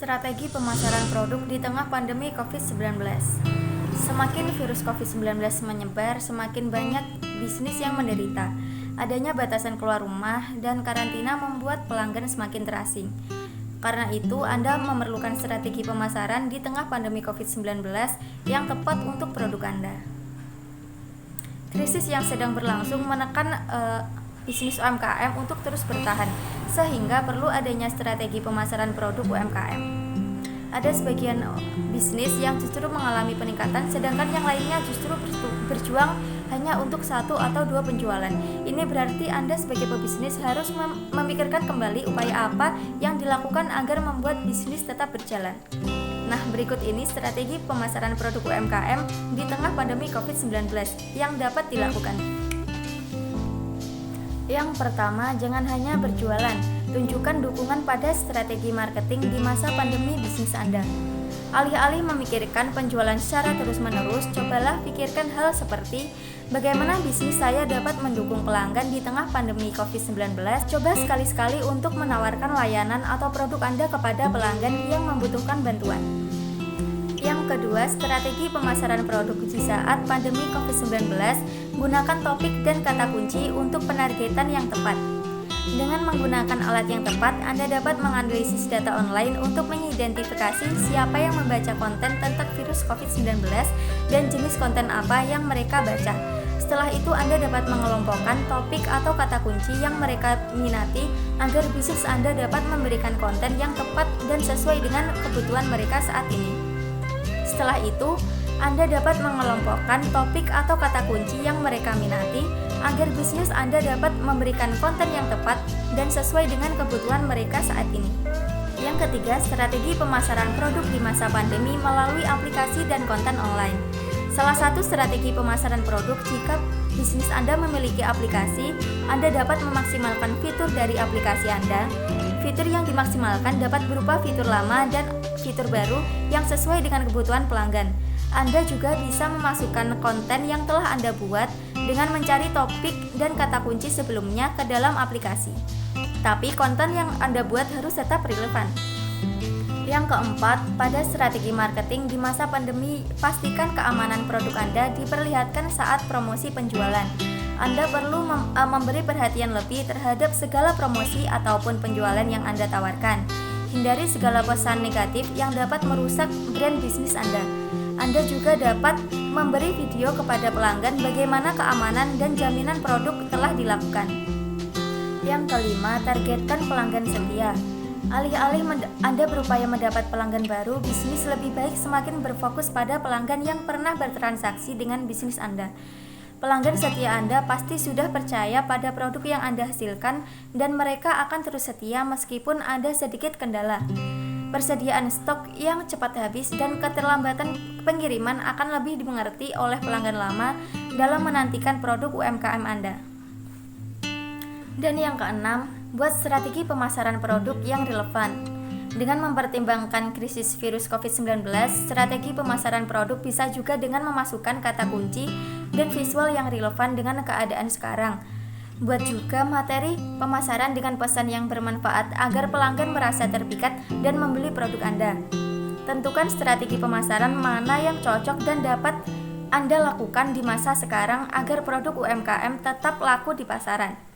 Strategi pemasaran produk di tengah pandemi COVID-19. Semakin virus COVID-19 menyebar, semakin banyak bisnis yang menderita. Adanya batasan keluar rumah dan karantina membuat pelanggan semakin terasing. Karena itu, Anda memerlukan strategi pemasaran di tengah pandemi COVID-19 yang tepat untuk produk Anda. Krisis yang sedang berlangsung menekan bisnis UMKM untuk terus bertahan, sehingga perlu adanya strategi pemasaran produk UMKM. Ada sebagian bisnis yang justru mengalami peningkatan, sedangkan yang lainnya justru berjuang hanya untuk 1 atau 2 penjualan. Ini berarti Anda sebagai pebisnis harus memikirkan kembali upaya apa yang dilakukan agar membuat bisnis tetap berjalan. Nah, berikut ini strategi pemasaran produk UMKM di tengah pandemi COVID-19 yang dapat dilakukan. Yang pertama, jangan hanya berjualan, tunjukkan dukungan pada strategi marketing di masa pandemi bisnis Anda. Alih-alih memikirkan penjualan secara terus-menerus, cobalah pikirkan hal seperti bagaimana bisnis saya dapat mendukung pelanggan di tengah pandemi COVID-19. Coba sekali-sekali untuk menawarkan layanan atau produk Anda kepada pelanggan yang membutuhkan bantuan. Yang kedua, strategi pemasaran produk di saat pandemi COVID-19, gunakan topik dan kata kunci untuk penargetan yang tepat. Dengan menggunakan alat yang tepat, Anda dapat menganalisis data online untuk mengidentifikasi siapa yang membaca konten tentang virus COVID-19 dan jenis konten apa yang mereka baca. Setelah itu, Anda dapat mengelompokkan topik atau kata kunci yang mereka minati agar bisnis Anda dapat memberikan konten yang tepat dan sesuai dengan kebutuhan mereka saat ini. Setelah itu, Anda dapat mengelompokkan topik atau kata kunci yang mereka minati agar bisnis Anda dapat memberikan konten yang tepat dan sesuai dengan kebutuhan mereka saat ini. Yang ketiga, strategi pemasaran produk di masa pandemi melalui aplikasi dan konten online. Salah satu strategi pemasaran produk, jika bisnis Anda memiliki aplikasi, Anda dapat memaksimalkan fitur dari aplikasi Anda. Fitur yang dimaksimalkan dapat berupa fitur lama dan fitur baru yang sesuai dengan kebutuhan pelanggan. Anda juga bisa memasukkan konten yang telah Anda buat dengan mencari topik dan kata kunci sebelumnya ke dalam aplikasi. Tapi konten yang Anda buat harus tetap relevan. Yang keempat, pada strategi marketing di masa pandemi, pastikan keamanan produk Anda diperlihatkan saat promosi penjualan. Anda perlu memberi perhatian lebih terhadap segala promosi ataupun penjualan yang Anda tawarkan. Hindari segala pesan negatif yang dapat merusak brand bisnis Anda. Anda juga dapat memberi video kepada pelanggan bagaimana keamanan dan jaminan produk telah dilakukan. Yang kelima, targetkan pelanggan setia. Alih-alih Anda berupaya mendapat pelanggan baru, bisnis lebih baik semakin berfokus pada pelanggan yang pernah bertransaksi dengan bisnis Anda. Pelanggan setia Anda pasti sudah percaya pada produk yang Anda hasilkan dan mereka akan terus setia meskipun ada sedikit kendala. Persediaan stok yang cepat habis dan keterlambatan pengiriman akan lebih dimengerti oleh pelanggan lama dalam menantikan produk UMKM Anda. Dan yang keenam, buat strategi pemasaran produk yang relevan. Dengan mempertimbangkan krisis virus COVID-19, strategi pemasaran produk bisa juga dengan memasukkan kata kunci dan visual yang relevan dengan keadaan sekarang. Buat juga materi pemasaran dengan pesan yang bermanfaat agar pelanggan merasa terpikat dan membeli produk Anda. Tentukan strategi pemasaran mana yang cocok dan dapat Anda lakukan di masa sekarang agar produk UMKM tetap laku di pasaran.